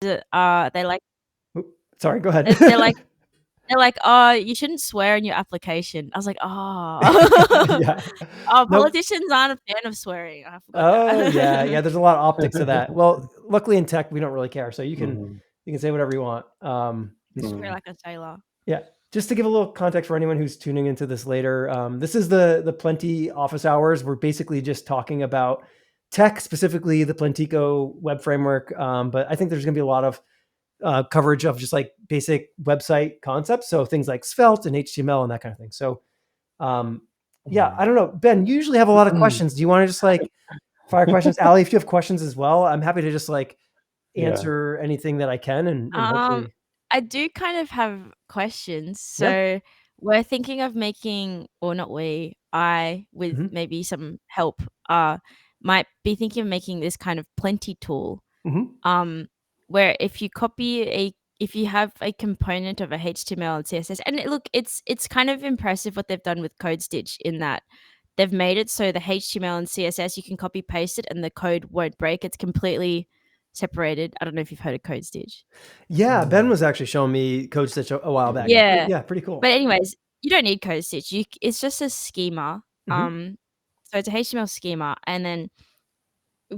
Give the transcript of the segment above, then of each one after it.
They like Sorry, go ahead. they're like, "Oh, you shouldn't swear in your application." I was like, "Oh." Yeah. Nope. Politicians aren't a fan of swearing. I forgot Oh, yeah. that. Yeah, there's a lot of optics to that. Well, luckily in tech, we don't really care, so you can say whatever you want. Swear like a sailor. Yeah. Just to give a little context for anyone who's tuning into this later, this is the Plenty office hours. We're basically just talking about tech, specifically the Plentico web framework. But I think there's going to be a lot of coverage of just like basic website concepts. So things like Svelte and HTML and that kind of thing. So yeah, I don't know. Ben, you usually have a lot of questions. Do you want to just like fire questions? Ali, if you have questions as well, I'm happy to just like answer anything that I can and hopefully. I do kind of have questions. Yeah. So we're thinking of making, or not we, I, with Mhm. maybe some help, might be thinking of making this kind of plenty tool, Mhm. where if you have a component of a HTML and CSS, and look, it's kind of impressive what they've done with Code Stitch in that they've made it so the HTML and CSS you can copy paste it and the code won't break. It's completely separated. I don't know if you've heard of Code Stitch. Yeah, Ben was actually showing me Code Stitch a while back. Yeah. Yeah, pretty cool. But anyways, you don't need Code Stitch. It's just a schema. Mhm. So it's a HTML schema, and then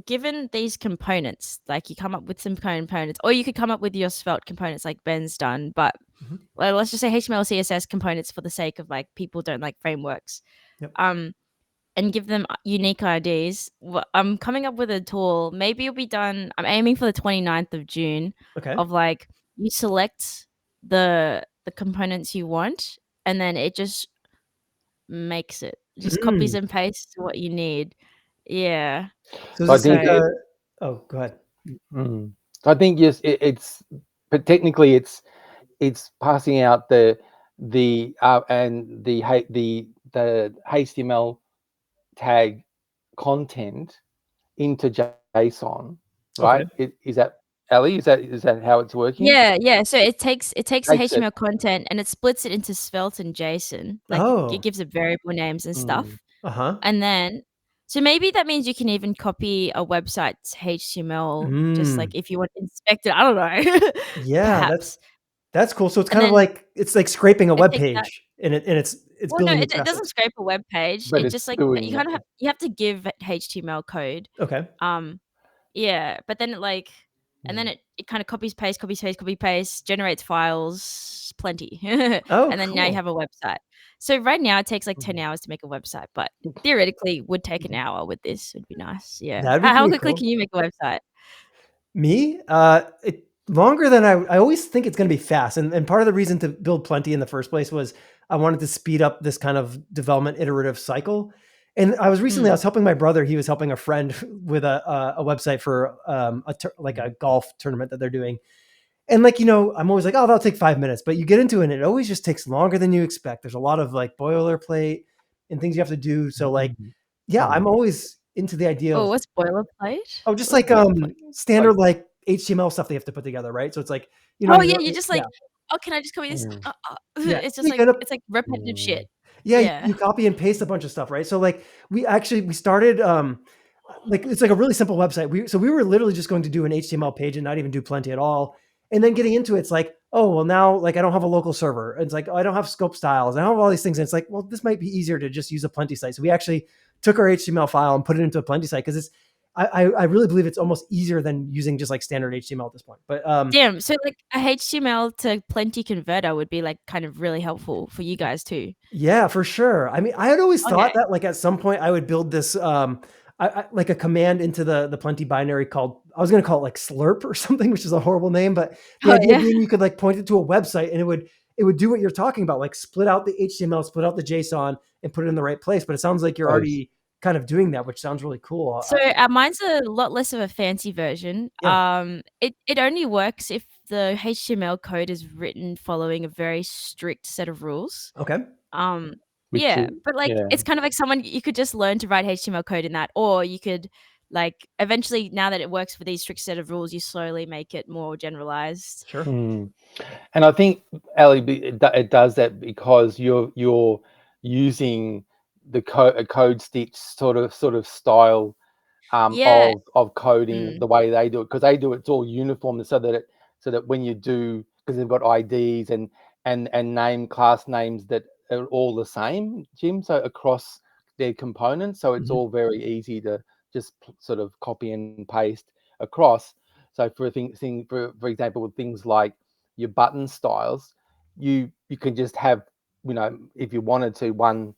given these components, like you come up with some components, or you could come up with your Svelte components like Ben's done, but Mhm. well, let's just say HTML, CSS components for the sake of like people don't like frameworks. Yep. And give them unique IDs. I'm coming up with a tool. Maybe it'll be done. I'm aiming for the 29th of June. Okay. Of like you select the components you want, and then it just makes it. Just copies and pastes what you need. Yeah. So So I is this think like oh, go ahead. I think yes, it's but technically it's passing out the and the HTML tag content into JSON, right? Okay. Is that Ali? Is that how it's working? Yeah. So it takes the Takes it. HTML content and it splits it into Svelte and JSON. Like it Oh. gives it variable names and stuff. Uh-huh. And then so maybe that means you can even copy a website's HTML just like if you want to inspect it. I don't know. Yeah, Perhaps. that's cool. So it's And kind of then like it's like scraping a it web takes that. page and it's Well, no, building the it traffic. doesn't scrape a web page. But It it's just like but doing you kind of you have to give it HTML code. Okay. Yeah, but then and then it kind of copies paste, generates files, plenty. Oh, And then now you cool. have a website. So right now it takes like 10 hours to make a website, but theoretically would take an hour with this. Would be nice. Yeah. That'd be How pretty quickly cool. can you make a website? Me? Longer than I always think it's going to be fast. And part of the reason to build Plenty in the first place was I wanted to speed up this kind of development iterative cycle. And I was helping my brother. He was helping a friend with a website for like a golf tournament that they're doing. And like, I'm always like, oh, that'll take 5 minutes. But you get into it and it always just takes longer than you expect. There's a lot of like boilerplate and things you have to do. So like, yeah, I'm always into the idea Oh, of, what's boilerplate? oh, just What's like boilerplate? standard like HTML stuff they have to put together, right? So it's like, Oh yeah, you're just yeah, like, oh, can I just copy this? yeah. It's just You like end up, it's like repetitive shit. yeah, Yeah. you copy and paste a bunch of stuff, right? So like we started like it's like a really simple website. We were literally just going to do an HTML page and not even do Plenty at all. And then getting into it, it's like, oh well, now like I don't have a local server. It's like, oh, I don't have scope styles. I don't have all these things. And it's like, well, this might be easier to just use a Plenty site. So we actually took our HTML file and put it into a Plenty site because it's I really believe it's almost easier than using just like standard HTML at this point. But Damn, so like a HTML to Plenty converter would be like kind of really helpful for you guys too. yeah, for sure. I mean, I had always thought Okay. that like at some point I would build this like a command into the Plenty binary called, I was going to call it like slurp or something, which is a horrible name, but the Oh idea yeah. being you could like point it to a website and it would do what you're talking about, like split out the HTML, split out the JSON and put it in the right place. But it sounds like you're already kind of doing that, which sounds really cool. So mine's a lot less of a fancy version. Yeah. It only works if the HTML code is written following a very strict set of rules. Okay. Yeah, but like it's kind of like someone you could just learn to write HTML code in that, or you could like eventually now that it works for these strict set of rules, you slowly make it more generalized. Sure. And I think Ali, it does that because you're using the code stitch sort of style Yeah. of coding Mm. the way they do it, because they do it's all uniform, so that when you do, because they've got IDs and class names that are all the same, Jim, so across their components, so it's Mhm. all very easy to just sort of copy and paste across. So for for example, with things like your button styles, you can just have, if you wanted to, one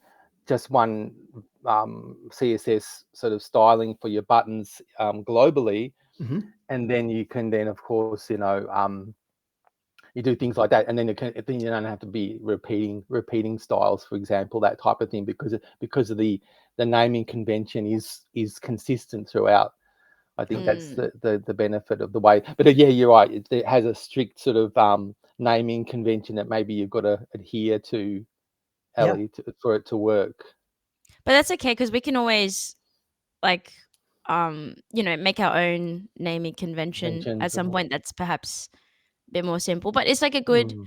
CSS sort of styling for your buttons globally, Mhm. and then you can then, of course, you do things like that, and then you don't have to be repeating styles, for example, that type of thing, because of the naming convention is consistent throughout. I think that's Mm. the benefit of the way. But yeah, you're right. It has a strict sort of naming convention that maybe you've got to adhere to, Yeah. Ellie, for it to work. But that's okay because we can always like make our own naming convention at Conventions. some point that's perhaps a bit more simple. But it's like a good Mm,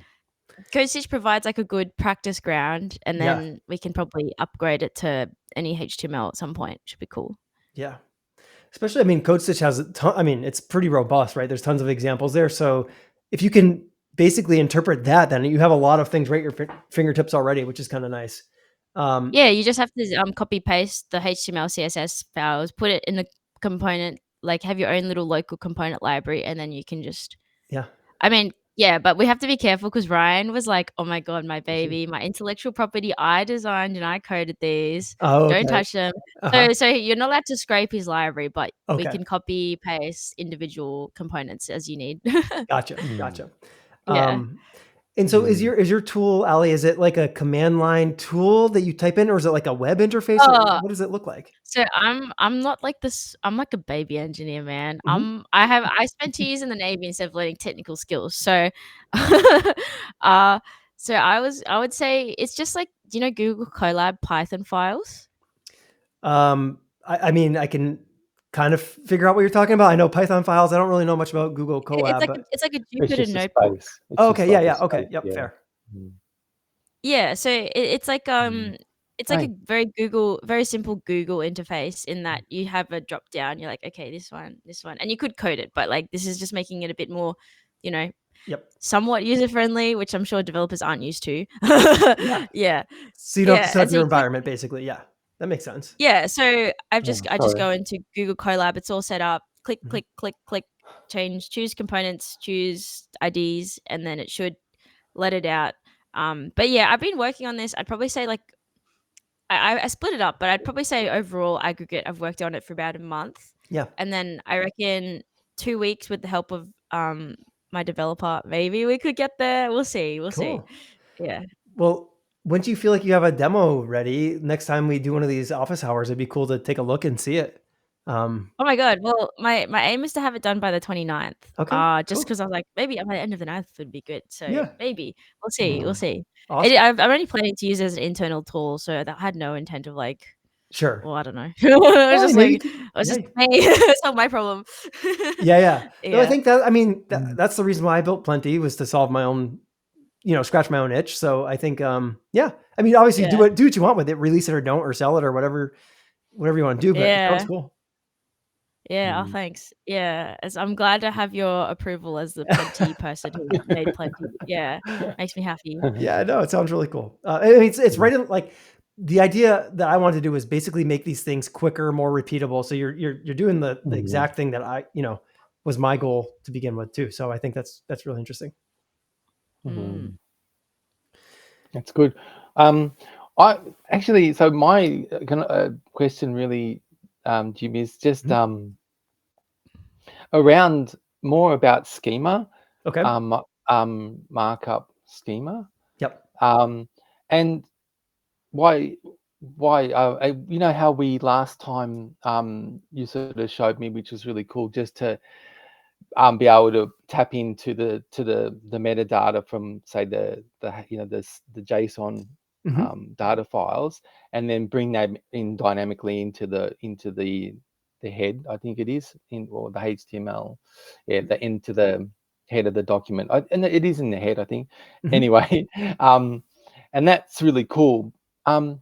Code Stitch provides like a good practice ground, and Yeah. then we can probably upgrade it to any HTML at some point. Should be cool. Yeah. Especially, I mean, Code Stitch has a ton. I mean, it's pretty robust, right? There's tons of examples there. So if you can basically interpret that, then you have a lot of things right at your fingertips already, which is kind of nice. Yeah, you just have to copy paste the HTML CSS files, put it in a component, like have your own little local component library, and then you can just Yeah. I mean, yeah, but we have to be careful because Ryan was like, "Oh my god, my Is he? baby, my intellectual property, I designed and I coded these. Oh, Don't okay. touch them." Uh-huh. So you're not allowed to scrape his library, but we Okay. can copy paste individual components as you need. Gotcha. mm, Gotcha. Yeah. Um, and so mm. is your tool, Ali, is it like a command line tool that you type in, or is it like a web interface? Oh, What does it look like? so I'm not like this. I'm like a baby engineer, man. Mhm. I spent 2 years in the Navy instead of learning technical skills. So, uh, so I would say it's just like, do you know Google Colab Python files? I mean, I can kind of figure out what you're talking about. I know Python files. I don't really know much about Google Colab, but It's like a It's Jupyter just a notebook. space. It's oh, just okay. Yeah. like a Yeah. Okay. space. Yep. Yeah. Fair. Mm, Yeah, so mm. it's like Right. a very simple Google interface in that you have a drop down. You're like, okay, this one, and you could code it, but like this is just making it a bit more, you know, Yep. somewhat user friendly, which I'm sure developers aren't used to. Yeah. Yeah, So you don't have to yeah, set and up so your you click. environment, basically. Yeah. That makes sense. Yeah, so Oh, I just sorry. go into Google Colab. It's all set up. Click, Mhm. click, click, click. Change, choose components, choose IDs, and then it should let it out. But yeah, I've been working on this. I'd probably say like I split it up, but I'd probably say overall aggregate, I've worked on it for about a month, Yeah. and then I reckon 2 weeks with the help of my developer, maybe we could get there. We'll see. We'll see. Cool. Yeah. Well, once you feel like you have a demo ready, next time we do one of these office hours, it'd be cool to take a look and see it. Oh my god. Well, my aim is to have it done by the 29th. Okay. Just Cool. because I was like, maybe by the end of the 9th would be good. So Yeah. maybe we'll see. We'll Mm, see. Awesome. I'm only planning to use it as an internal tool, so that had no intent of like, Sure. well, I don't know. I was Well, just you know, you like, could, I was yeah. just hey, it's not my problem. Yeah. Yeah. No, I Yeah. think that, I mean, mm, that's the reason why I built Plenty, was to solve my own, scratch my own itch. So I think, yeah, I mean, obviously Yeah. do what you want with it, release it or don't, or sell it or whatever you want to do, but it sounds Yeah. cool. Yeah, oh, mm. thanks. Yeah, as I'm glad to have your approval as the Plenty person who made Plenty. Yeah, makes me happy. Yeah, no, it sounds really cool. I mean, it's Mm, right in like the idea that I wanted to do is basically make these things quicker, more repeatable. So you're doing the mm, exact thing that was my goal to begin with too. So I think that's really interesting. Mm. mm. That's good. Um, I actually, so my question really, Jim, is just Mhm. around more about schema, Okay. um, markup schema, Yep. and why you know how we last time you sort of showed me, which was really cool, just to be able to tap into the metadata from, say, the JSON Hmm. data files, and then bring that in dynamically into the head, I think it is, or the HTML, yeah, into the head of the document. And it is in the head, I think. Hmm. Anyway, and that's really cool. Um,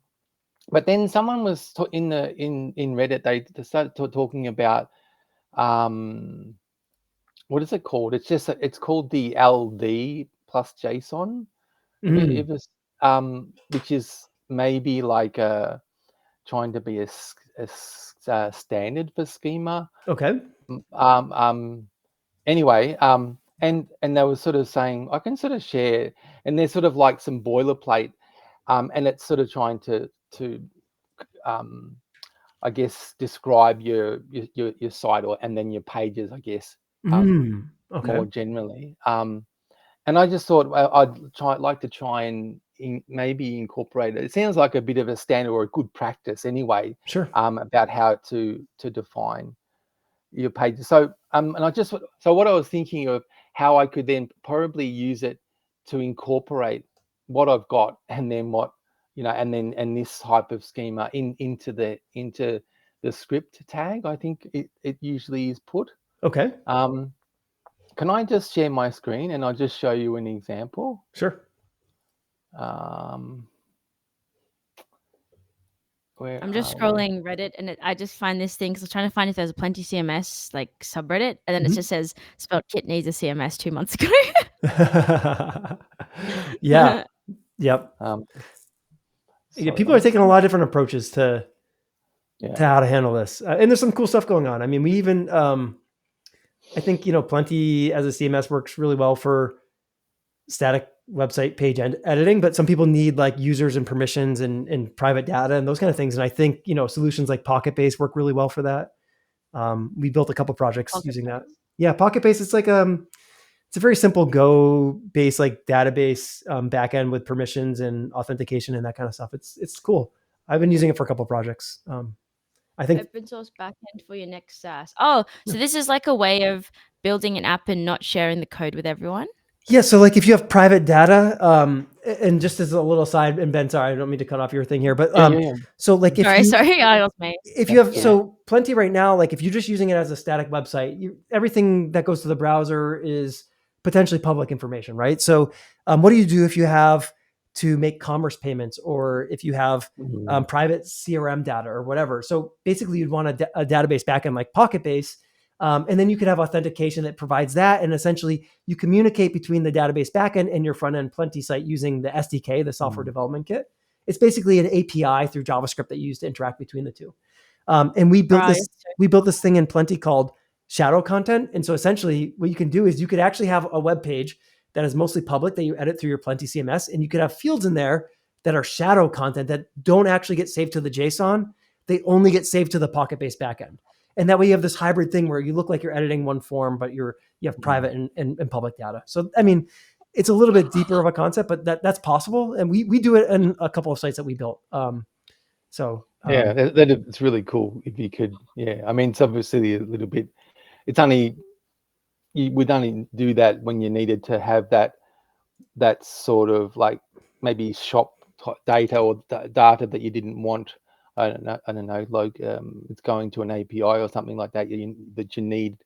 But then someone was in Reddit. They started talking about what is it called? It's called the LD plus JSON. It was which is maybe like trying to be a standard for schema. Okay. Anyway, and they were sort of saying I can sort of share, and there's sort of like some boilerplate, and it's sort of trying to I guess describe your site and then your pages, I guess, Okay. more generally. And I just thought I'd like to try and maybe incorporate it. It sounds like a bit of a standard or a good practice anyway. Sure. About how to define your pages. So and what I was thinking of how I could then probably use it to incorporate what I've got and then and this type of schema into the script tag. I think it usually is put. Okay. Can I just share my screen and I'll just show you an example? Sure. I'm just scrolling Reddit and I just find this thing because I'm trying to find if there's a Plenti-CMS like subreddit, and then it just says spelled kit needs a CMS 2 months ago. Yeah. Yep. People are taking a lot of different approaches to how to handle this, and there's some cool stuff going on. I mean, we even I think Plenti as a CMS works really well for static website page editing, but some people need like users and permissions and private data and those kind of things. And I think solutions like Pocket-Base work really well for that. We built a couple projects using that. Yeah, Pocket-Base. It's like it's a very simple Go based like database backend with permissions and authentication and that kind of stuff. It's cool. I've been using it for a couple projects. I think open source backend for your next SaaS. Oh, so this is like a way of building an app and not sharing the code with everyone? Yeah, so like if you have private data, and just as a little side, and Ben, sorry, I don't mean to cut off your thing here, but so like if you have so Plenti right now, like if you're just using it as a static website, everything that goes to the browser is potentially public information, right? So what do you do if you have to make commerce payments, or if you have private CRM data or whatever? So basically, you'd want a database backend like Pocket-Base. And then you could have authentication that provides that. And essentially you communicate between the database backend and your front end Plenti site using the SDK, the software development kit. It's basically an API through JavaScript that you use to interact between the two. And we built this thing in Plenti called shadow content. And so essentially what you can do is you could actually have a web page that is mostly public that you edit through your Plenti CMS. And you could have fields in there that are shadow content that don't actually get saved to the JSON. They only get saved to the Pocket-Base backend. And that way you have this hybrid thing where you look like you're editing one form, but you have private and public data. So, I mean, it's a little bit deeper of a concept, but that's possible. And we do it in a couple of sites that we built. It's really cool if you could. Yeah. I mean, it's obviously a little bit, you would only do that when you needed to have that sort of like maybe shop data or data that you didn't want. I don't know, like it's going to an API or something like that. That you need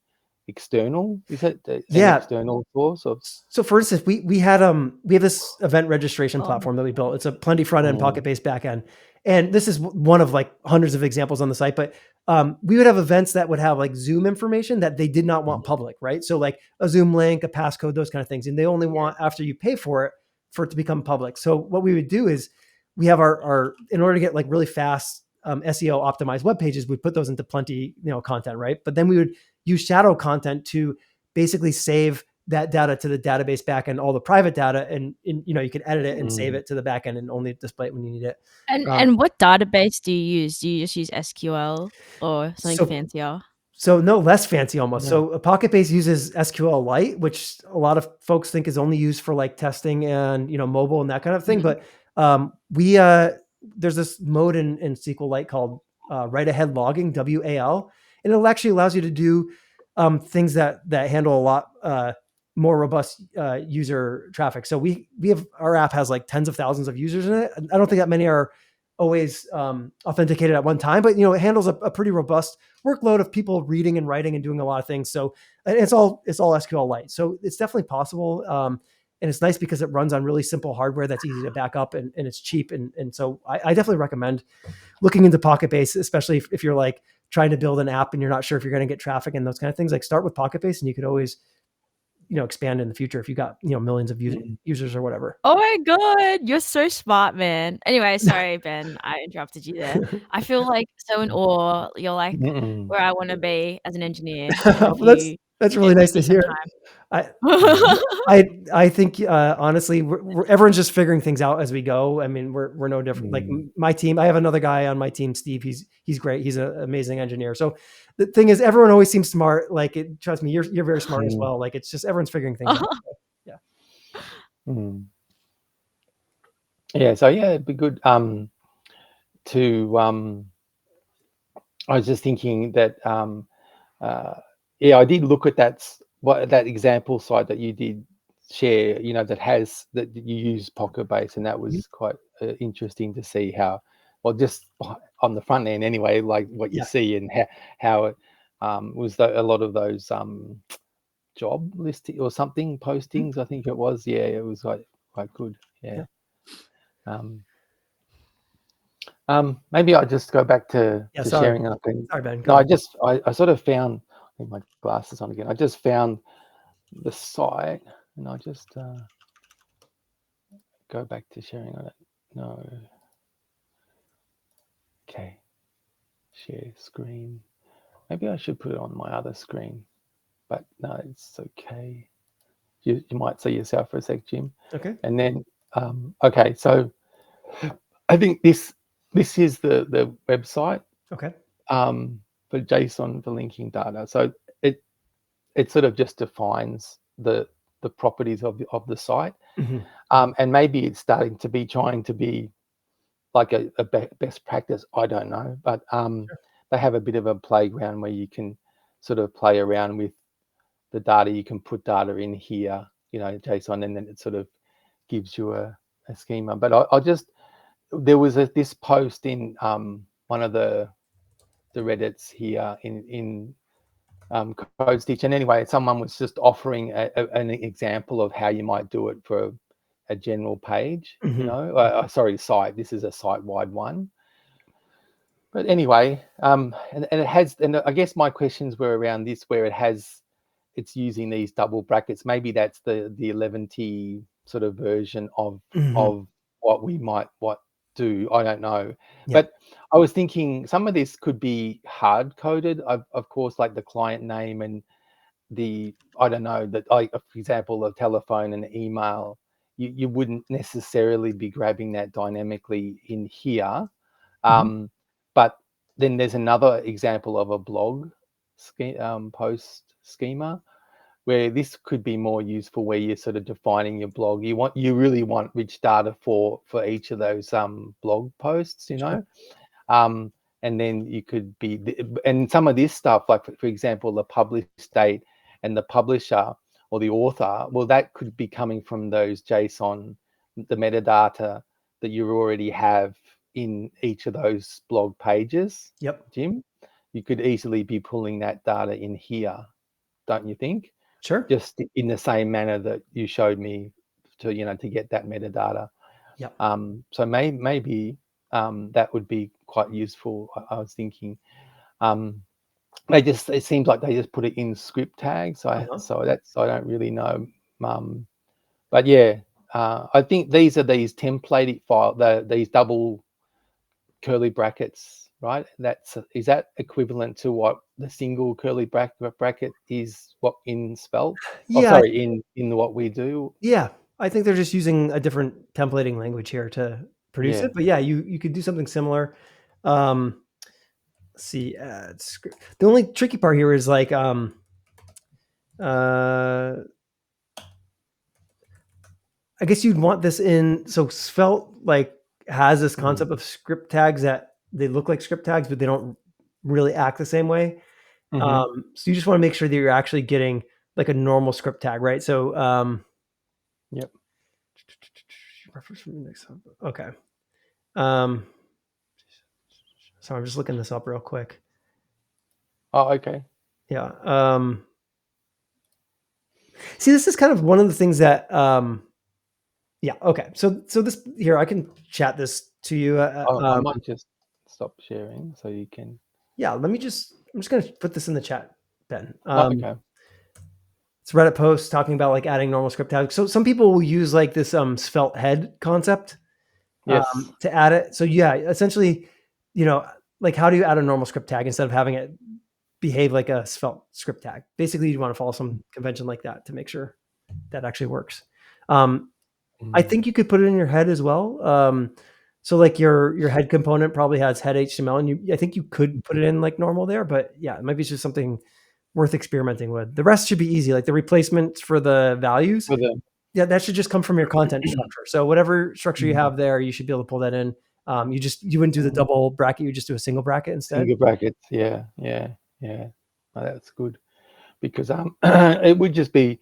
external. Is it external source? So for instance, we have this event registration platform that we built. It's a Plenti front end, Pocket-Base backend, and this is one of like hundreds of examples on the site. But we would have events that would have like Zoom information that they did not want public, right? So like a Zoom link, a passcode, those kind of things, and they only want after you pay for it to become public. So what we would do is we have our in order to get like really fast SEO optimized web pages, we put those into Plenti content, right? But then we would use shadow content to basically save that data to the database backend, all the private data, and you can edit it and save it to the backend and only display it when you need it. And what database do you use? Do you just use SQL or something fancier? So no, less fancy almost. Yeah. So a Pocket-Base uses SQLite, which a lot of folks think is only used for like testing and mobile and that kind of thing. But there's this mode in SQLite called write ahead logging, WAL, and it actually allows you to do things that handle a lot more robust user traffic. So we have, our app has like tens of thousands of users in it. I don't think that many are always authenticated at one time, but it handles a pretty robust workload of people reading and writing and doing a lot of things. So it's all SQLite. So it's definitely possible. and it's nice because it runs on really simple hardware that's easy to back up, and it's cheap. And so I definitely recommend looking into Pocket Base, especially if you're like trying to build an app and you're not sure if you're going to get traffic and those kind of things. Like start with Pocket Base, and you could always, expand in the future if you got, millions of users or whatever. Oh my god, you're so smart, man. Anyway, sorry, Ben, I interrupted you there. I feel like so in awe. You're like Mm-mm. where I want to be as an engineer, and if Well, that's you really get nice with to me hear. sometime. I I think honestly, everyone's just figuring things out as we go. I mean, we're no different. Like my team, I have another guy on my team, Steve. He's great. He's an amazing engineer. So the thing is, everyone always seems smart. Like, trust me, you're very smart as well. Like, it's just everyone's figuring things out. So, yeah. Yeah. So yeah, it'd be good to I was just thinking that I did look at that example site that you did share, that you use Pocket Base, and that was quite interesting to see how, well, just on the front end anyway, like what you see and how it was a lot of those job listing or something postings. I think it was. Yeah, it was quite good. Yeah. Maybe I'll just go back to Sorry. sharing. Sorry, Ben. No, I sort of found, I think my glasses on again. I just found the site, and I just go back to sharing on it. No. Okay. Share screen. Maybe I should put it on my other screen, but no, it's okay. You might see yourself for a sec, Jim. Okay. And then, okay, so I think this is the website. Okay. For JSON for linking data. So it sort of just defines the properties of the site, and maybe it's starting to be trying to be like a best practice. I don't know, but they have a bit of a playground where you can sort of play around with the data. You can put data in here, JSON, and then it sort of gives you a schema. But there was this post in one of the Reddits here in Code Stitch, and anyway, someone was just offering an example of how you might do it for a general page. Site. This is a site-wide one. But anyway, and it has, and I guess my questions were around this, where it's using these double brackets. Maybe that's the 11T sort of version of what we might do. I don't know. But I was thinking some of this could be hard coded, of course, like the client name and I don't know, that, like, for example, a telephone and email. You wouldn't necessarily be grabbing that dynamically in here. But then there's another example of a blog post schema, where this could be more useful, where you're sort of defining your blog. You really want rich data for each of those blog posts, and then you could be, and some of this stuff, like for example, the published date and the publisher or the author, well, that could be coming from those JSON, the metadata that you already have in each of those blog pages. Jim, you could easily be pulling that data in here, don't you think? Sure. Just in the same manner that you showed me to get that metadata. So maybe that would be quite useful. I was thinking. It seems like they just put it in script tags. So that's, I don't really know. But yeah, I think these template file, these double curly brackets, right? Is that equivalent to what the single curly bracket is, what in Svelte? In what we do. Yeah, I think they're just using a different templating language here to produce it. But yeah, you could do something similar. Let's see, the only tricky part here is like I guess you'd want this in, so Svelte like has this concept of script tags that they look like script tags, but they don't really act the same way. So you just want to make sure that you're actually getting like a normal script tag, right? So okay. So I'm just looking this up real quick. Oh, okay. Yeah. See, this is kind of one of the things that Yeah. Okay. So this here, I can chat this to you. I might just stop sharing so you can. Yeah. I'm just going to put this in the chat, Ben. Okay. It's Reddit post talking about like adding normal script tags. So some people will use like this svelte head concept Yes. to add it. So yeah, essentially, like how do you add a normal script tag instead of having it behave like a svelte script tag? Basically, you want to follow some convention like that to make sure that actually works. I think you could put it in your head as well. So like your head component probably has head HTML, and I think you could put it in like normal there. But yeah, it might be just something worth experimenting with. The rest should be easy. Like the replacements for the values, For the yeah, that should just come from your content structure. So whatever structure you have there, you should be able to pull that in. You wouldn't do the double bracket, you just do a single bracket instead. single brackets. Yeah. Oh, that's good, because it would just be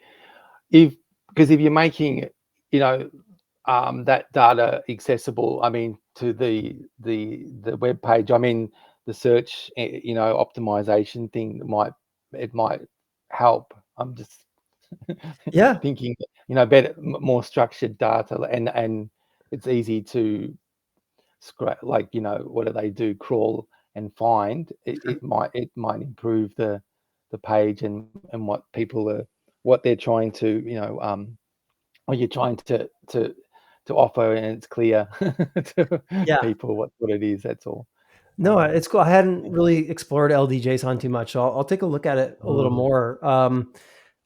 because if you're making, that data accessible, I mean, to the web page, I mean, the search, optimization thing might help. I'm just Yeah. thinking, better, more structured data, and it's easy to scratch, like, what do they do? Crawl and find. It might improve the page, and what they're trying to, or you're trying to offer, and it's clear to Yeah. people what it is. That's all. No, it's cool. I hadn't really explored LDJSON too much, so I'll take a look at it a little more.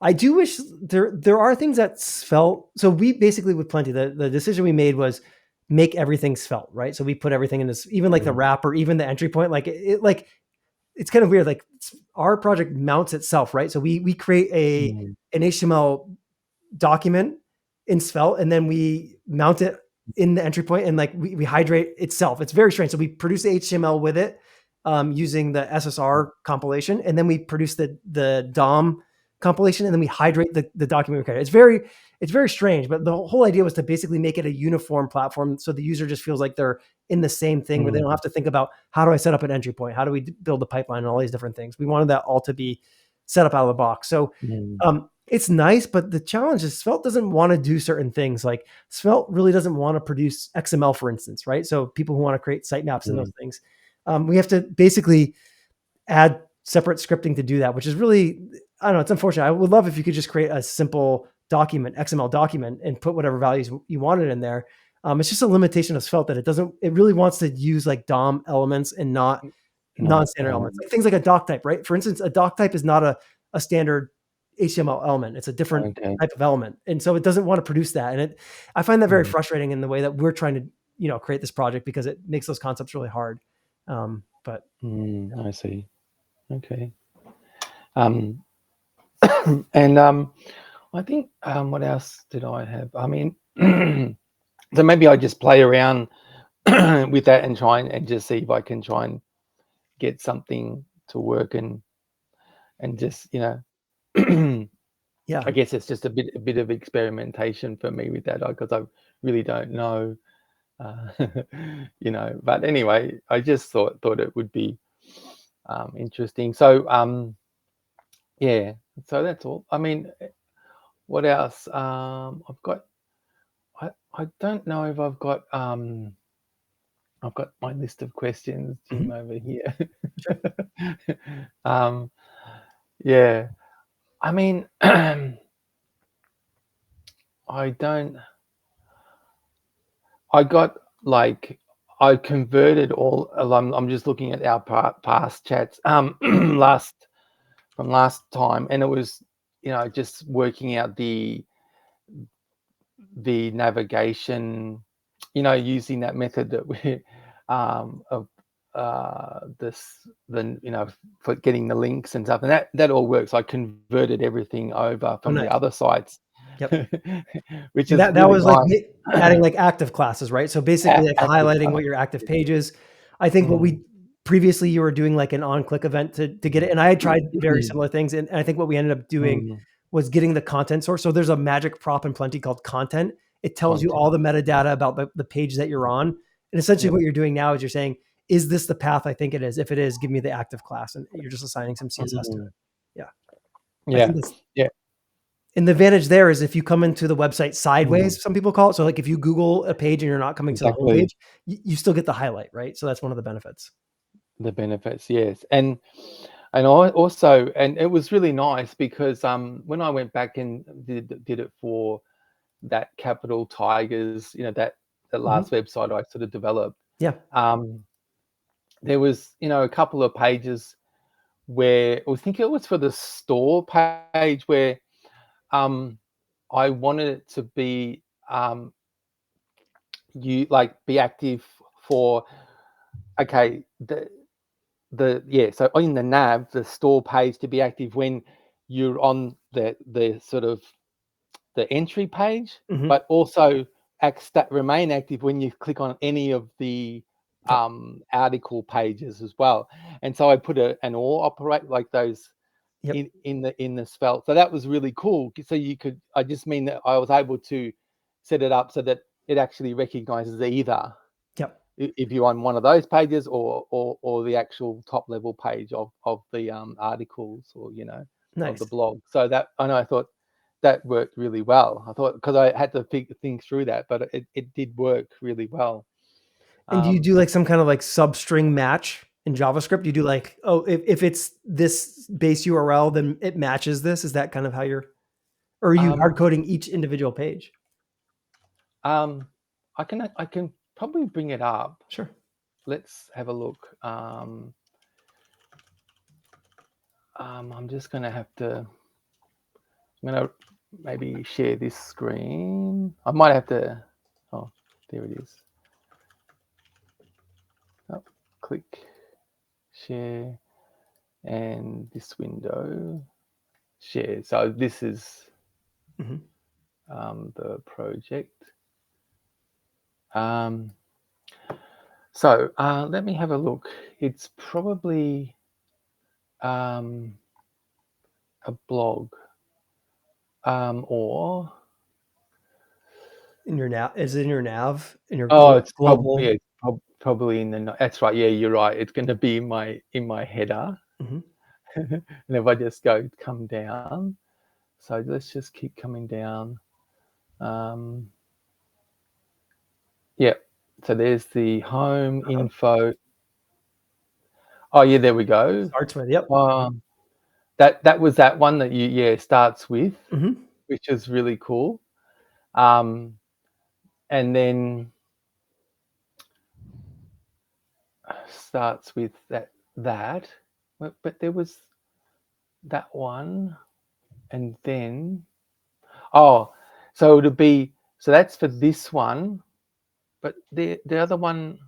I do wish there are things that svelte. So we basically with Plenty, the decision we made was make everything svelte, right? So we put everything in this, even like the wrapper, even the entry point, like like it's kind of weird. Like our project mounts itself, right? So we create an HTML document in Svelte, and then we mount it in the entry point, and like we hydrate itself. It's very strange. So we produce the HTML with it using the SSR compilation, and then we produce the DOM compilation, and then we hydrate the document we created. It's very strange, but the whole idea was to basically make it a uniform platform, so the user just feels like they're in the same thing, where they don't have to think about how do I set up an entry point, how do we build a pipeline, and all these different things. We wanted that all to be set up out of the box. So it's nice, but the challenge is Svelte doesn't want to do certain things. Like Svelte really doesn't want to produce XML, for instance, right? So people who want to create sitemaps and those things, we have to basically add separate scripting to do that, which is really, I don't know, it's unfortunate. I would love if you could just create a simple document, XML document, and put whatever values you wanted in there. It's just a limitation of Svelte that it really wants to use like DOM elements and not non-standard elements. Like things like a doc type, right? For instance, a doc type is not a standard HTML element. It's a different type of element. And so it doesn't want to produce that. And I find that very frustrating in the way that we're trying to, create this project, because it makes those concepts really hard. But I see. Okay. And I think, what else did I have? I mean, so maybe I just play around with that and try and just see if I can try and get something to work, and just, yeah, I guess it's just a bit of experimentation for me with that, because I really don't know, But anyway, I just thought it would be interesting. So yeah, so that's all. I mean, what else? I've got. I don't know if I've got my list of questions, Jim, over here. Yeah. I mean, I converted all. I'm just looking at our past chats from last time, and it was, just working out the navigation, using that method that we of for getting the links and stuff, and that all works. I converted everything over from the other sites. Yep. Which And is that really was nice. like adding like active classes, right? So basically like highlighting what your active pages. I think what we previously, you were doing like an on-click event to get it. And I had tried very similar things. And I think what we ended up doing was getting the content source. So there's a magic prop in Plenty called content. It tells you all the metadata about the page that you're on. And essentially what you're doing now is you're saying, is this the path I think it is? If it is, give me the active class. And you're just assigning some CSS to it. Yeah. Yeah. And the advantage there is if you come into the website sideways, some people call it. So like if you Google a page and you're not coming to the Exactly. homepage, you still get the highlight, right? So that's one of the benefits. The benefits, yes. And I also, and it was really nice because when I went back and did it for that Capital Tigers, that last website I sort of developed, Yeah. there was, a couple of pages where I think it was for the store page where I wanted it to be be active for, okay, so in the nav, the store page to be active when you're on the sort of the entry page, Mhm. but also remain active when you click on any of the Yep. article pages as well. And so I put an or operate like those Yep. in the svelte. So that was really cool. So I just mean that I was able to set it up so that it actually recognizes either Yep. if you're on one of those pages or the actual top level page of the articles or of Nice. the blog. So that I thought that worked really well. I thought, because I had to think through that, but it did work really well. And do you do like some kind of like substring match in JavaScript? You do like, oh, if it's this base URL, then it matches this. Is that kind of how or are you hard coding each individual page? I can probably bring it up. Sure. Let's have a look. I'm just gonna have to. I'm gonna maybe share this screen. I might have to. Oh, there it is. Oh, click share, and this window share. So this is the project. So let me have a look. It's probably a blog or In your nav, is it in your nav in your it's global? probably in the. That's right. Yeah, you're right. It's going to be in my header, Mhm. and if I just come down. So let's just keep coming down. Yeah. So there's the home info. Oh yeah, there we go. Starts with, yep. That was that one that starts with, Mhm. which is really cool. And then starts with that. But there was that one, and then so it'll be, so that's for this one, but the other one.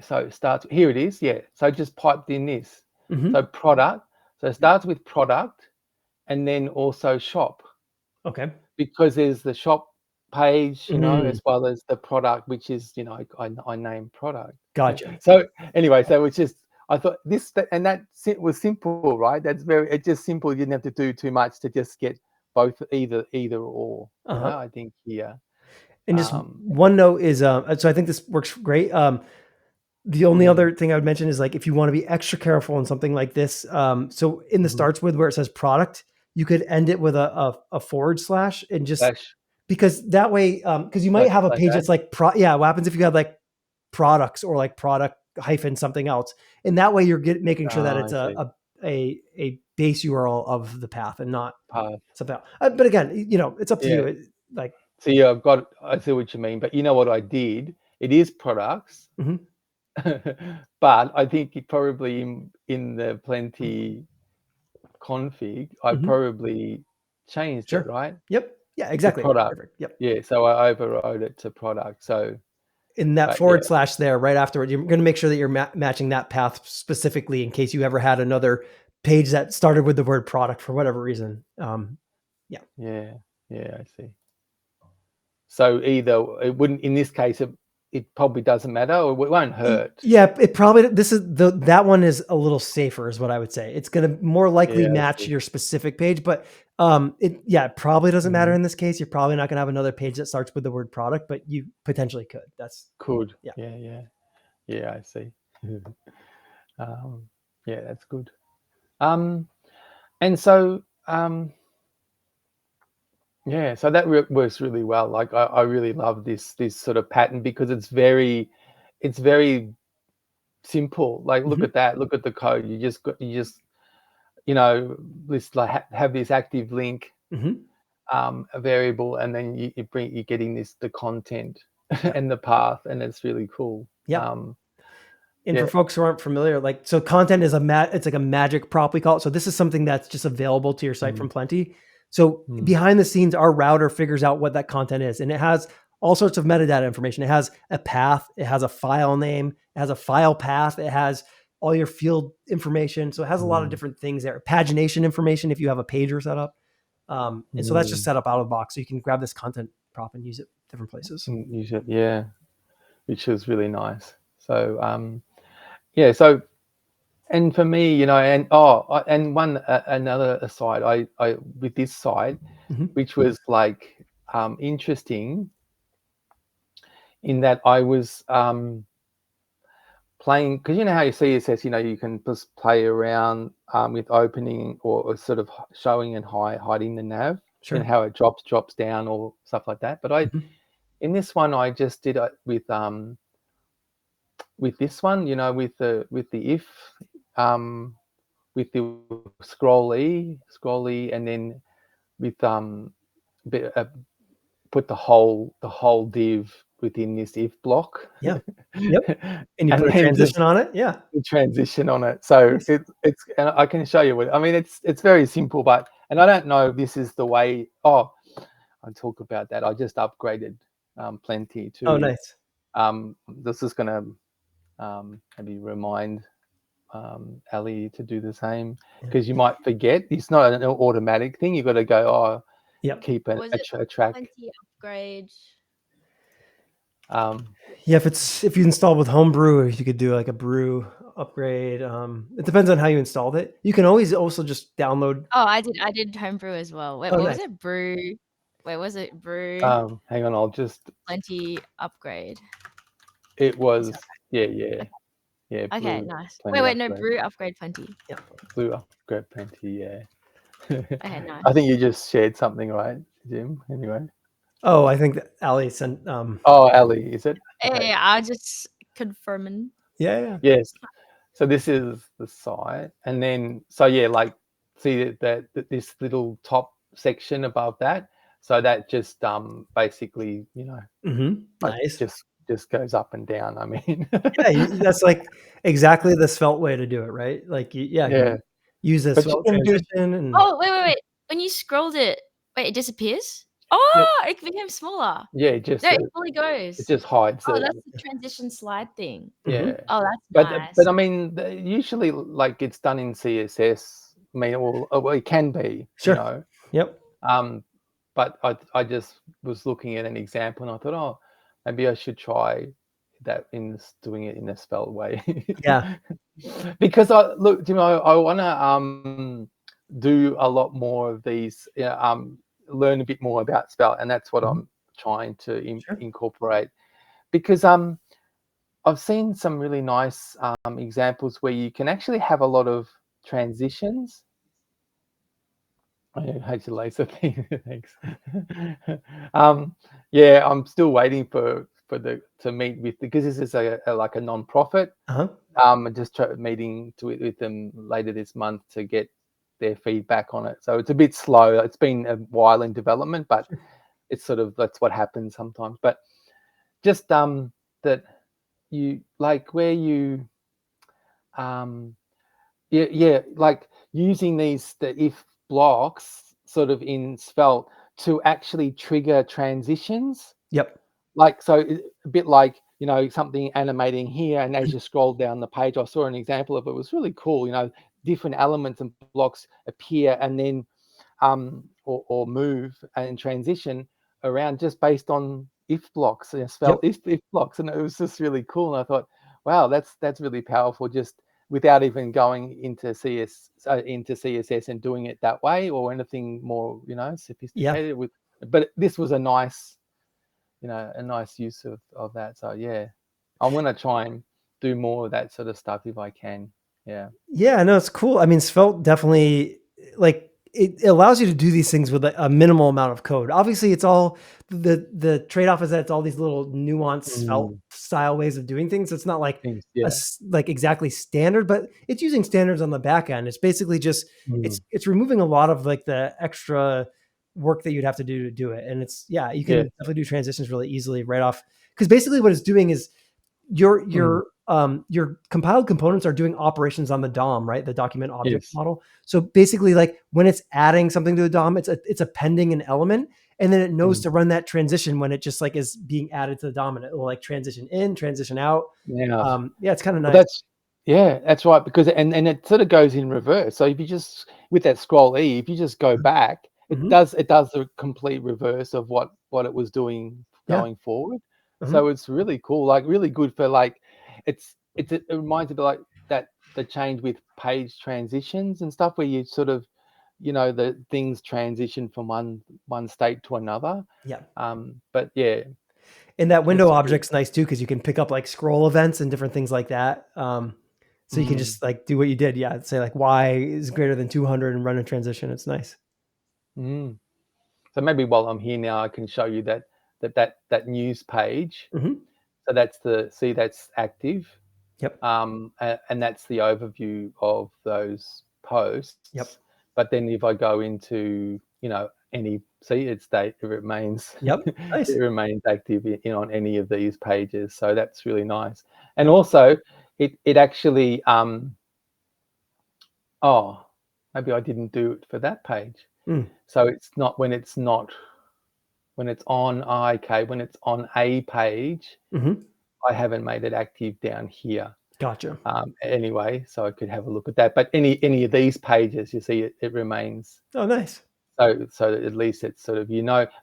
So it starts here. It is, yeah. So I just piped in this. So Mhm. product. So it starts with product, and then also shop, Okay. because there's the shop page, Mhm. as well as the product, which is, I name product. Gotcha. So anyway, so it's just, I thought and that was simple, right? It's just simple. You didn't have to do too much to just get both, either or. Uh-huh. I think here. And just one note is, so I think this works great. The only other thing I would mention is like if you want to be extra careful on something like this. So in the starts with where it says product, you could end it with a forward slash and just Slash because that way, because you might slash have a slash page ad. that's like what happens if you had like products or like product hyphen something else, and that way you're making sure that Oh, I it's see. a base URL of the path and not Path. something else. But again, it's up to Yeah. you. Like, So yeah, I see what you mean, but you know what I did? It is products, mhm. but I think it probably in the Plenty config, I Mhm. probably changed it, Sure. right? Yep. Yeah, To exactly. product. Perfect. Yep. Yeah, so I overrode it to product. So, In that but yeah, forward slash there right afterward, you're going to make sure that you're matching that path specifically in case you ever had another page that started with the word product for whatever reason. Yeah. yeah, yeah, I see. So either it wouldn't, in this case, it probably doesn't matter, or it won't hurt. Yeah, it probably that one is a little safer is what I would say. It's going to more likely Yeah, I match see. your specific page, but it probably doesn't matter Mhm. in this case. You're probably not going to have another page that starts with the word product, but you potentially could. That's Could. yeah. Yeah, I see. Um, yeah, that's good. Um, And so, yeah, so that works really well. Like I really love this sort of pattern because it's very simple. Like look Mhm. at that, look at the code. You just this like have this active link Mhm. a variable, and then you're getting the content Yeah. and the path, and it's really cool. Yeah. And for Yeah. folks who aren't familiar, like, so content is it's like a magic prop, we call it. So this is something that's just available to your site Mm, from Plenty. So mm, behind the scenes, our router figures out what that content is, and it has all sorts of metadata information. It has a path, it has a file name, it has a file path, it has all your field information. So it has a lot of mm, different things there. Pagination information if you have a pager set up. And so that's just mm, set up out of the box. So you can grab this content prop and use it different places. use it, yeah, which is really nice. So yeah, so and for me, and one another aside, I with this side, Mhm. which was like interesting in that I was playing, because you know how you CSS, you can just play around with opening or sort of showing and hiding the nav, Sure. how it drops down or stuff like that. But Mhm. in this one I just did it with this one, with the if with the scroll e, and then with put the whole div within this if block, Yeah. Yep. And you put and a then just transition on it. Yeah. the transition on it. So Nice. it's and I can show you what I mean. It's very simple, but and I don't know if this is the way. Oh, I'll talk about that. I just upgraded Plenty Oh, to nice. this is gonna maybe remind Ali to do the same, Yeah. because you might forget. It's not an automatic thing. You've got to go, Yep. keep Was it a track. Plenty upgrade? Um, Yeah, if you install with Homebrew, you could do like a brew upgrade. It depends on how you installed it. You can always also just download. Oh, I did homebrew as well. Wait, Oh, what was nice. it? Brew. Wait, was it brew hang on, I'll just. Plenty upgrade? It Is was that yeah. right? Okay, Blue nice. Plenty Wait, no, upgrade. brew upgrade Plenty. Yeah. Blue upgrade Plenty. Yeah. Okay, I think nice. you just shared something, right, Jim? Anyway. Oh, I think that Ali sent. Oh, Ali, is it? Okay. Yeah, I'll just confirming. Yeah, yeah. Yes. So this is the site, and then so yeah, like see that this little top section above that. So that just basically like Nice. just goes up and down. I mean, Yeah, that's like exactly the Svelte way to do it, right? Like, yeah, yeah. you use a But you Svelte can do transition and Oh, wait. When you scrolled it, wait, it disappears? yeah, Oh, it became smaller. yeah. No, it fully It goes. just hides Oh, it. that's the transition slide thing. Yeah. Mhm. Oh, that's But nice. I mean, usually like it's done in CSS. I mean, well, it can be, Sure. Yep. Um, but I just was looking at an example and I thought, oh, maybe I should try that in doing it in a spelled way. Yeah. Because I want to do a lot more of these, learn a bit more about spell, and that's what Mhm. I'm trying to Sure. incorporate. Because I've seen some really nice examples where you can actually have a lot of transitions. I hate your laser thing. Thanks. Yeah, I'm still waiting for the to meet with, because this is like a non-profit. Uh-huh. Just meeting with them later this month to get their feedback on it. So it's a bit slow. It's been a while in development, but Sure. it's sort of that's what happens sometimes. But just that you like where you um yeah, like using the if blocks sort of in Svelte to actually trigger transitions. Yep. Like, so a bit like, something animating here, and as you scroll down the page, I saw an example of it. It was really cool. Different elements and blocks appear and then or move and transition around just based on if blocks, Yep. spelled if blocks, and it was just really cool. And I thought, wow, that's really powerful, just without even going into CSS and doing it that way or anything more, Yeah. sophisticated. But this was a nice use of that. So yeah, I'm gonna try and do more of that sort of stuff if I can. Yeah. Yeah, no, it's cool. I mean, Svelte definitely like it allows you to do these things with a minimal amount of code. Obviously, it's all the trade-off is that it's all these little nuanced svelte style ways of doing things. It's not like Things, yeah. like exactly standard, but it's using standards on the back end. It's basically just Mm. it's removing a lot of like the extra work that you'd have to do it. And it's you can Yeah. definitely do transitions really easily right off, because basically what it's doing is your Mm. your compiled components are doing operations on the DOM, right? The document object Yes. model. So basically, like when it's adding something to the DOM, it's appending an element, and then it knows Mm. to run that transition when it just like is being added to the DOM, and it will like transition in, transition out. Yeah. Yeah, it's kind of Well, nice. that's right, because and it sort of goes in reverse. So if you just with that scroll E, if you just go back, Mm-hmm. it does the complete reverse of what it was doing Yeah. going forward. Mm-hmm. So it's really cool, like really good for like it reminds me of like that the change with page transitions and stuff where you sort of the things transition from one state to another. Yeah. But yeah, And that window it's good. object's nice too, because you can pick up like scroll events and different things like that. So you can Mm, just like do what you did. Yeah. Say like Y is greater than 200 and run a transition. It's nice. mm. So maybe while I'm here now, I can show you that news page. Mm-hmm. So that's active, Yep. and that's the overview of those Yep. posts. But then if I go into it remains Yep. it Nice. remains active on any of these pages. So that's really nice. And Yep. also it actually oh, maybe I didn't do it for that page. Mm. So it's not when it's on when it's on a page, Mm-hmm. I haven't made it active down here. Gotcha. Anyway, so I could have a look at that. But any of these pages, you see, it remains. Oh, nice. So at least it's sort of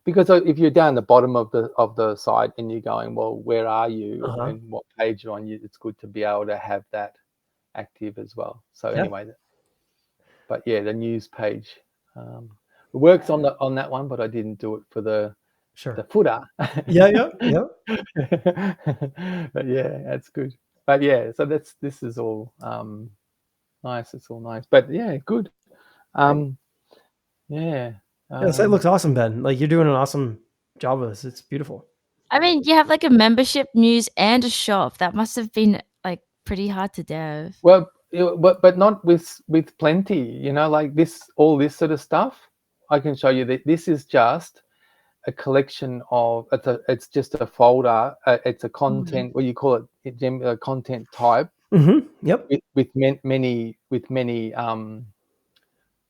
because if you're down the bottom of the site and you're going, well, where are you Uh-huh. and what page you're on, it's good to be able to have that active as well. So Yeah. anyway, but yeah, the news page it works on that one, but I didn't do it for the Sure. footer. Yeah. Yep. Yep. But yeah, that's good. But yeah, so this is all nice. It's all nice. But yeah, good. Right. Yeah. Yeah, the site looks awesome, Ben. Like you're doing an awesome job with this. It's beautiful. I mean, you have like a membership, news, and a shop. That must have been like pretty hard to dev. Well, but not with Plenty. Like all this sort of stuff. I can show you that this is just a collection of it's just a folder. It's a Mhm. content. What you call it? A content type Mm-hmm. Yep. with many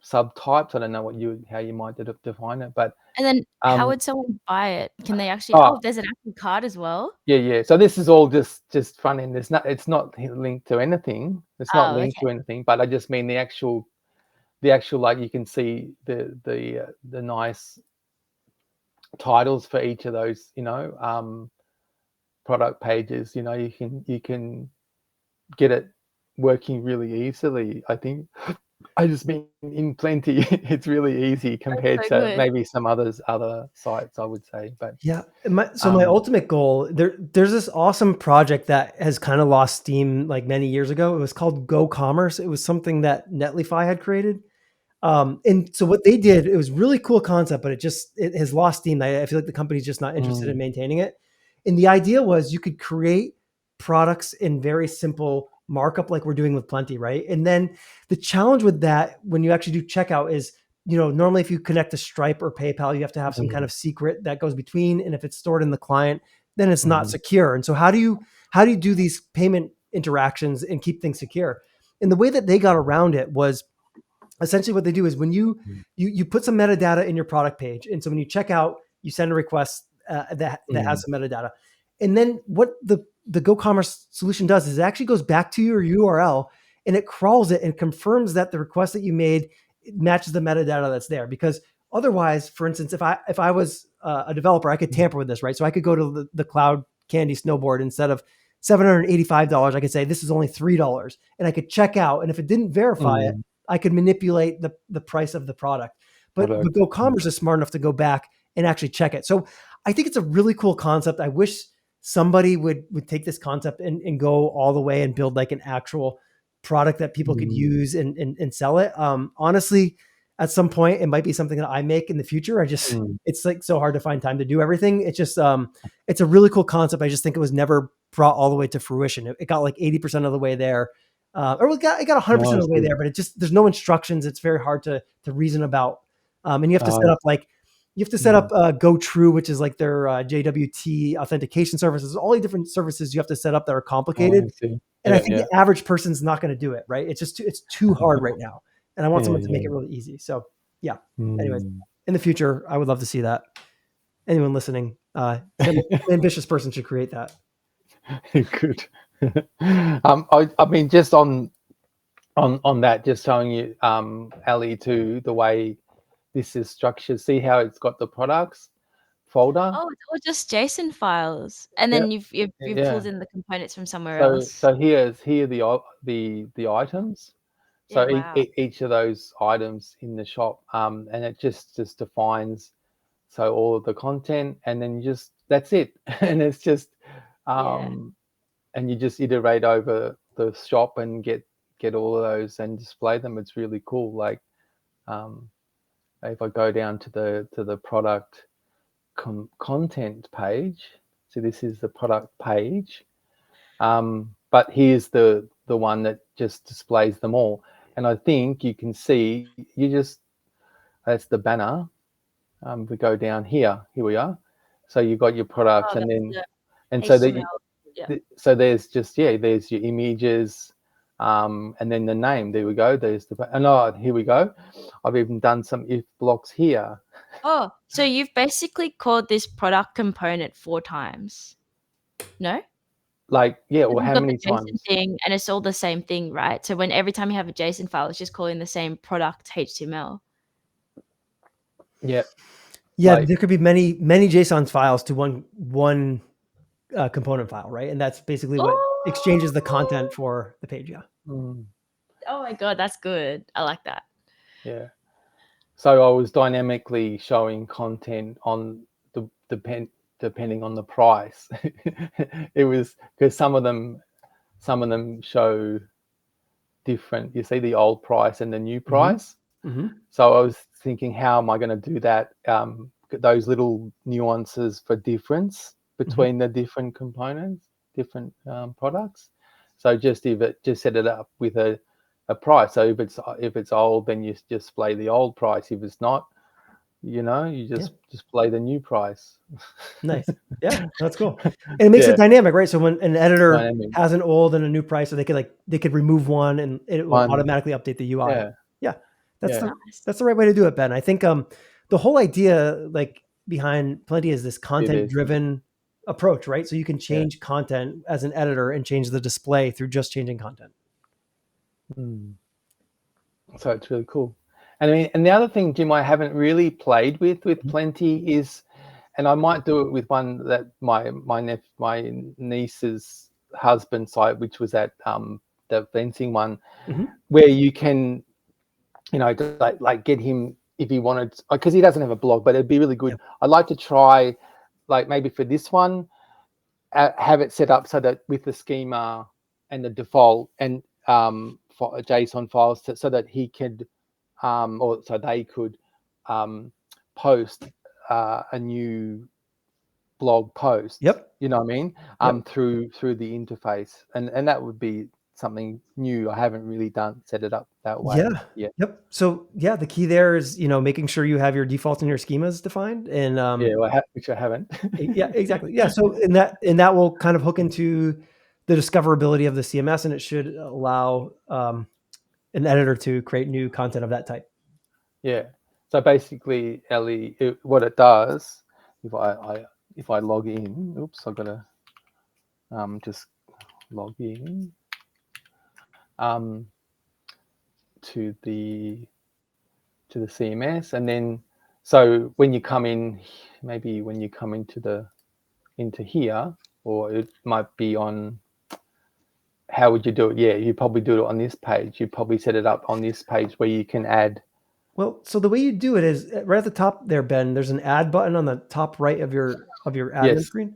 subtypes. I don't know how you might define it, but And then how um, would someone buy it? Can they actually oh there's an Apple Card as well? yeah. So this is all just front end. It's not linked to anything. It's not Oh, linked okay. to anything. But I just mean the actual like you can see the nice titles for each of those product pages. You can get it working really easily. I think I just mean in Plenty, it's really easy That's compared so to good. maybe some other sites, I would say. But Yeah. My um, ultimate goal, there's this awesome project that has kind of lost steam like many years ago. It was called Go Commerce. It was something that Netlify had created. And so what they did, it was really cool concept, but it has lost steam. I feel like the company's just not interested in mm, maintaining it. And the idea was you could create products in very simple markup, like we're doing with Plenty, right? And then the challenge with that, when you actually do checkout, is normally if you connect to Stripe or PayPal, you have to have some kind mm, of secret that goes between, and if it's stored in the client, then it's not mhm, secure. And so how do you do these payment interactions and keep things secure? And the way that they got around it was essentially what they do is when you put some metadata in your product page, and so when you check out, you send a request that has mm, some metadata, and then what the GoCommerce solution does is it actually goes back to your URL and it crawls it and confirms that the request that you made matches the metadata that's there. Because otherwise, for instance, if I was a developer, I could tamper with this, right? So I could go to the Cloud Candy snowboard, instead of $785, I could say this is only $3, and I could check out, and if it didn't verify it, mm, I could manipulate the price of the product. But product. Mm, GoCommerce is smart enough to go back and actually check it. So I think it's a really cool concept. I wish somebody would take this concept and go all the way and build like an actual product that people could mm, use and sell it. Honestly, at some point it might be something that I make in the future. It's like so hard to find time to do everything. It's just, it's a really cool concept. I just think it was never brought all the way to fruition. It got like 80% of the way there. Or it got 100% of the way there, but there's no instructions. It's very hard to reason about. And you have to set up Go True, which is like their JWT authentication services, all the different services you have to set up that are complicated. And I think the average person's not going to do it, right? It's too hard right now. And I want someone to make it really easy. So yeah. Anyways, in the future, I would love to see that. Anyone listening, an ambitious person should create that. Good. I mean, just on that, just showing you, Ali, to the way this is structured. See how it's got the products folder? Oh, it's all just JSON files, and then you've pulled in the components from somewhere else. So here the items. So wow. each of those items in the shop, and it just defines all of the content, and then that's it, and it's just and you just iterate over the shop and get all of those and display them. It's really cool. Like if I go down to the product content page, so this is the product page, but here's the one that just displays them all. And I think you can see, that's the banner. We go down here we are. So you've got your products, and then so there's there's your images, and then the name. There we go. There's here we go. I've even done some if blocks here. Oh, so you've basically called this product component 4 times. No? Like, well, how many times? Thing, and it's all the same thing, right? So every time you have a JSON file, it's just calling the same product HTML. Yeah. Yeah, there could be many JSON files to one component file, right? And that's basically what exchanges the content for the page. Yeah. Oh my God, that's good. I like that. Yeah. So I was dynamically showing content on depending on the price. It was because some of them show different. You see the old price and the new price. Mm-hmm. So I was thinking, how am I going to do that? Those little nuances for difference between the different components, different products. So just set it up with a price. So if it's old, then you just display the old price. If it's not, you just display the new price. Nice. Yeah, that's cool. And it makes it dynamic, right? So when an editor has an old and a new price, so they could remove one and it will automatically update the UI. Yeah. That's the right way to do it, Ben. I think the whole idea behind Plenty is this content-driven approach, right? So you can change content as an editor and change the display through just changing content. So it's really cool. And I mean, and the other thing, Jim, I haven't really played with Plenty is, and I might do it with one that my niece's husband site, which was at the fencing one, where you can, like get him if he wanted, because he doesn't have a blog, but it'd be really good. I'd like to try, like maybe for this one, have it set up so that with the schema and the default and for JSON files, so that he could, or so they could post a new blog post. Yep. You know what I mean? Through the interface, and that would be something new. I haven't really set it up that way. Yeah. Yep. So the key there is making sure you have your defaults and your schemas defined, and which I haven't. Yeah, exactly. Yeah. So in that will kind of hook into the discoverability of the CMS, and it should allow an editor to create new content of that type. Yeah. So basically, Ellie, what it does, if I log in, oops, I've got to just log in to the CMS, and then so when you come in, maybe when you come into here, or it might be on. How would you do it? Yeah, you probably do it on this page. You probably set it up on this page where you can add. Well, so the way you do it is right at the top there, Ben. There's an add button on the top right of your admin screen.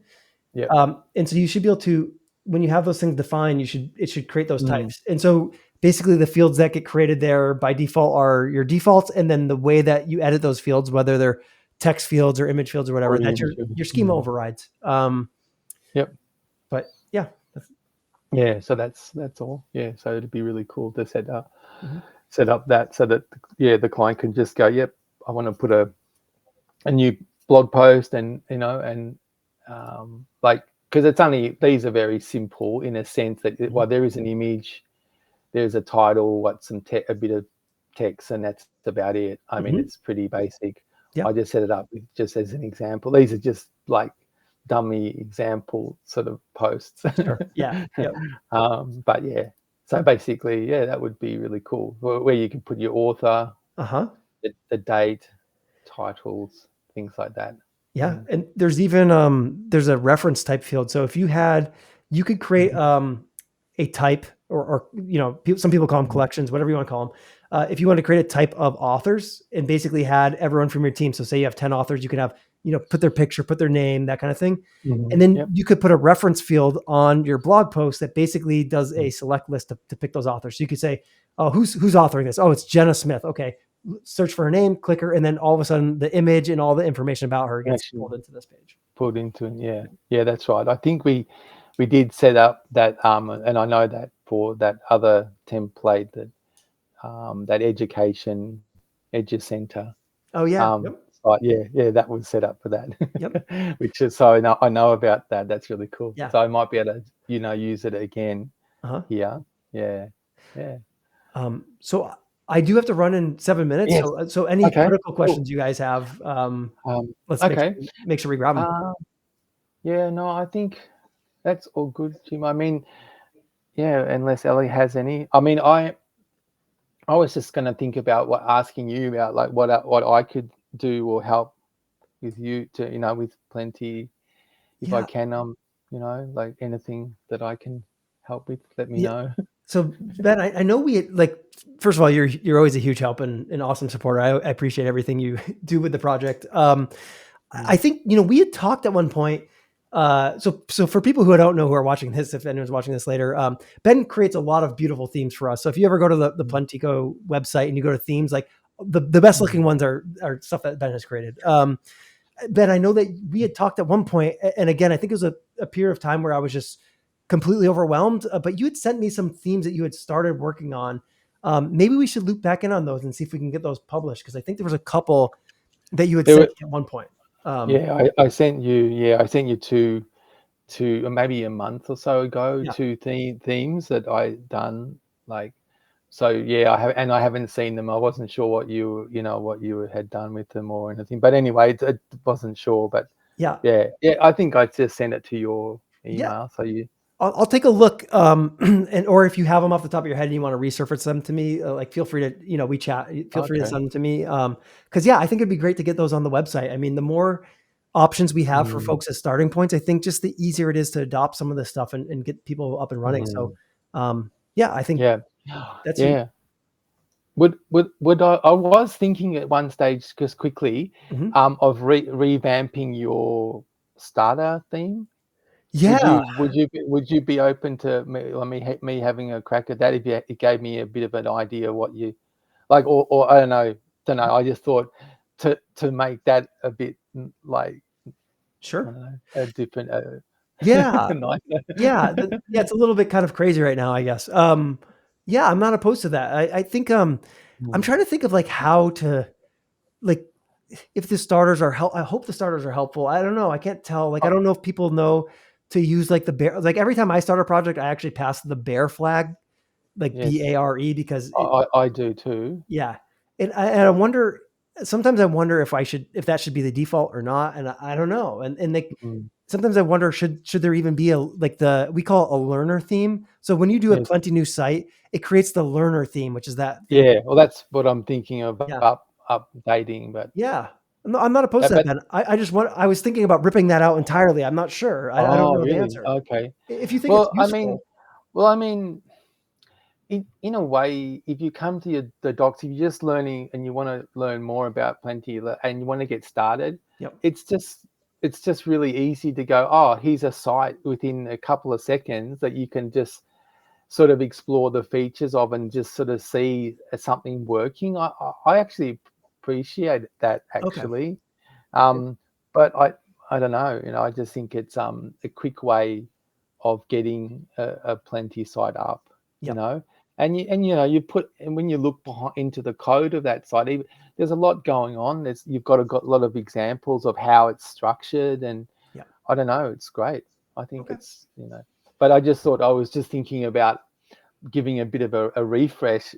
Yeah. And so you should be able to, when you have those things defined, it should create those types. And so basically the fields that get created there by default are your defaults, and then the way that you edit those fields, whether they're text fields or image fields or whatever, Or the that's image. your schema overrides. Yep. But yeah. Yeah. So that's all. Yeah. So it'd be really cool to set up Mhm. that so that the client can just go, yep, I want to put a new blog post, and like, because it's only, these are very simple in a sense that well, there is an image, there's a title, a bit of text, and that's about it. I mean, it's pretty basic. Yeah. I just set it up just as an example. These are just like dummy example sort of posts. Sure. Yeah. Yep. But yeah, so basically, yeah, that would be really cool, where you can put your author, Uh-huh. the date, titles, things like that. Yeah. And there's even there's a reference type field. So if you could create a type, or some people call them collections, whatever you want to call them. If you want to create a type of authors and basically had everyone from your team, so say you have 10 authors, you could have, put their picture, put their name, that kind of thing. And then Yep. you could put a reference field on your blog post that basically does a select list to pick those authors. So you could say, oh, who's authoring this? Oh, it's Jenna Smith. Okay. Search for her name, click her, and then all of a sudden the image and all the information about her gets Actually pulled into this page. put into it. Yeah, that's right. I think we did set up that, and I know that for that other template, that education center. Oh yeah. Yep. But yeah, that was set up for that. Yep. Which is, so I know about that. That's really cool. Yeah. So I might be able to use it again Uh-huh. here. Yeah. So I do have to run in 7 minutes. Yes. So any Okay. critical Cool. questions you guys have, let's Okay. make sure we grab them. Yeah. No, I think that's all good, Jim. I mean, yeah. Unless Ellie has any. I mean, I was just going to think about asking you about, like, what I could do or help with you to, with Plenty, if I Yeah. can, like anything that I can help with, let me Yeah. know. So Ben, I know first of all, you're always a huge help and awesome supporter. I appreciate everything you do with the project. I think, we had talked at one point. So for people who don't know, who are watching this, if anyone's watching this later, Ben creates a lot of beautiful themes for us. So if you ever go to the Plentico website and you go to themes, like the best looking ones are stuff that Ben has created. Ben, I know that we had talked at one point, and again, I think it was a period of time where I was just completely overwhelmed, but you had sent me some themes that you had started working on. Maybe we should loop back in on those and see if we can get those published, because I think there was a couple that you had sent me at one point. Yeah, I sent you. Yeah, I sent you two maybe a month or so ago, Yeah. two themes that I done. Like, so yeah, I haven't seen them. I wasn't sure what you had done with them or anything. But anyway, it wasn't sure. But Yeah. I think I just sent it to your Yeah. email. So you. I'll take a look. Or if you have them off the top of your head and you want to resurface them to me, like feel free to, we chat, feel free to Okay. send them to me. Cause yeah, I think it'd be great to get those on the website. I mean, the more options we have for folks as starting points, I think just the easier it is to adopt some of this stuff and get people up and running. So, yeah, I think Yeah. that's Yeah. Would I was thinking at one stage, just quickly, Mhm. of revamping your starter theme. Yeah, Would you be open to me having a crack at that, if it gave me a bit of an idea what you like, or I don't know. I just thought to make that a bit, like, I sure. don't know, a different, Yeah. nice. Yeah. Yeah. It's a little bit kind of crazy right now, I guess. Yeah, I'm not opposed to that. I think, I'm trying to think of like how to, like, if the starters are I hope the starters are helpful. I don't know. I can't tell. Like, I don't know if people know to use like the bear. Like every time I start a project, I actually pass the bear flag, like Yes, BARE, because I do too. yeah. And I wonder, sometimes I wonder if that should be the default or not. And I don't know. And like, Mm, sometimes I wonder, should there even be we call it a learner theme. So when you do a yes. Plenty new site, it creates the learner theme, which is that thing. Yeah, well, that's what I'm thinking of, Yeah. updating, but Yeah. No, I'm not opposed to that, but Ben. I was thinking about ripping that out entirely. I'm not sure. I don't oh, know the really? answer. Okay. If you think it's Well, I mean useful. well, I mean, in a way, if you come to the docs, if you're just learning and you wanna learn more about Plenty, and you wanna get started, Yep. it's just really easy to go, "Oh, here's a site," within a couple of seconds, that you can just sort of explore the features of and just sort of see something working. I actually appreciate that Okay. actually. But I don't know, I just think it's a quick way of getting a Plenty site up, Yep. and you put, and when you look into the code of that site, even, there's a lot going on. You've got a lot of examples of how it's structured, and Yep. I don't know, it's great. I think Okay. it's, but I just thought, I was just thinking about giving a bit of a refresh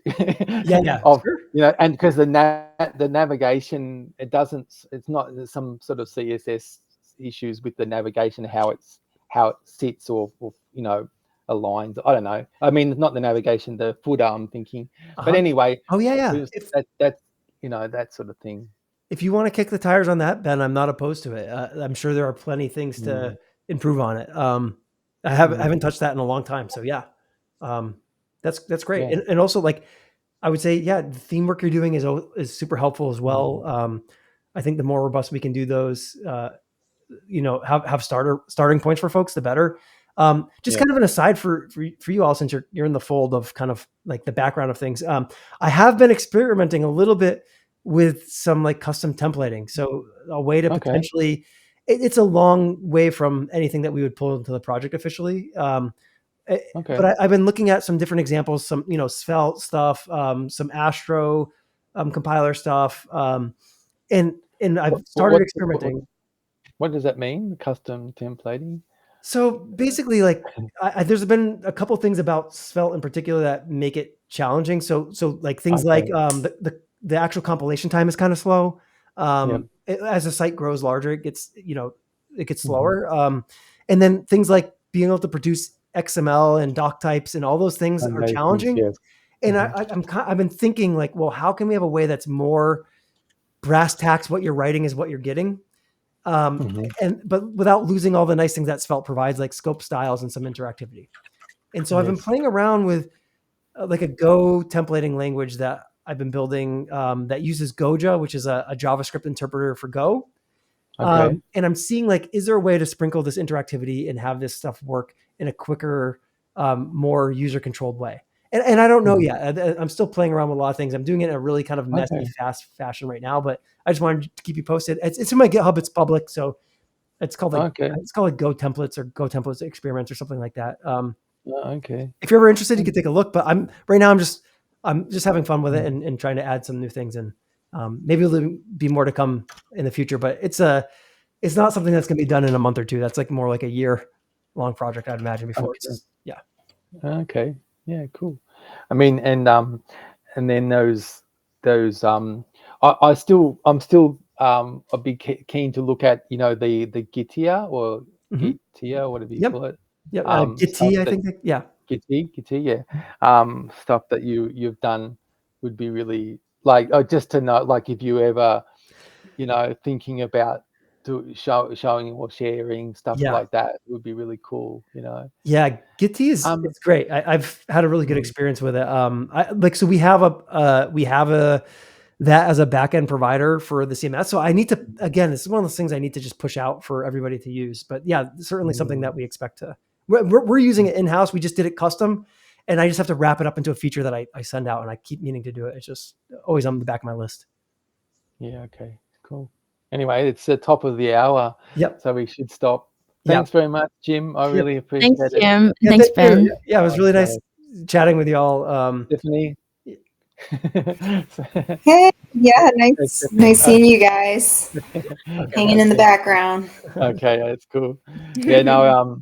Yeah. of, Sure. and because the navigation, it's not, there's some sort of CSS issues with the navigation, how it sits or aligns. I don't know. I mean, not the navigation, the footer, I'm thinking. But anyway, Oh yeah. it was, that's that sort of thing. If you want to kick the tires on that, Ben, I'm not opposed to it. I'm sure there are plenty things to improve on it. I haven't touched that in a long time, so yeah, that's great. Yeah. And also, like, I would say, yeah, the theme work you're doing is super helpful as well. I think the more robust we can do those, have starting points for folks, the better. Just kind of an aside for you all, since you're in the fold of kind of like the background of things. I have been experimenting a little bit with some like custom templating. So a way to potentially, it's a long way from anything that we would pull into the project officially. But I've been looking at some different examples, some, Svelte stuff, some Astro compiler stuff. And I've started experimenting. What does that mean? Custom templating? So basically, like, there's been a couple things about Svelte in particular that make it challenging. So like things like the actual compilation time is kind of slow. As the site grows larger, it gets slower. And then things like being able to produce XML and doc types and all those things are challenging. And I've been thinking, like, well, how can we have a way that's more brass tacks? What you're writing is what you're getting. But without losing all the nice things that Svelte provides, like scope styles and some interactivity. And so I've been playing around with like a Go templating language that I've been building that uses Goja, which is a JavaScript interpreter for Go. And I'm seeing, like, is there a way to sprinkle this interactivity and have this stuff work in a quicker, more user-controlled way? And I don't know yet. I'm still playing around with a lot of things. I'm doing it in a really kind of messy, fast fashion right now, but I just wanted to keep you posted. It's in my GitHub. It's public, so it's called like Go Templates or Go Templates Experiments or something like that. If you're ever interested, you can take a look. But I'm just having fun with it and trying to add some new things, and maybe there'll be more to come in the future. But it's not something that's going to be done in a month or two. That's like more like a year-long project, I'd imagine. Before Yeah, cool. I mean, and then those I'm still a big keen to look at, the Gitia or Gitia, whatever you call it. Git-C, I think. Git-C, yeah. Stuff that you've done would be really, like, just to know, like, if you ever, thinking about showing or sharing stuff like that would be really cool. Yeah, Git-C is it's great. I've had a really good experience with it. So we have that as a backend provider for the CMS. So I need to, again, this is one of those things I need to just push out for everybody to use. But yeah, certainly something that we expect to. We're using it in-house. We just did it custom, and I just have to wrap it up into a feature that I send out, and I keep meaning to do it. It's just always on the back of my list. Yeah. Okay. Cool. Anyway, it's the top of the hour. Yep. So we should stop. Thanks very much, Jim. I really appreciate it. Thanks, Jim. Thanks, Ben. Yeah, it was really nice chatting with you all. Tiffany. Hey, yeah, nice seeing you guys. Hanging in the background. Okay, that's cool. Yeah, no,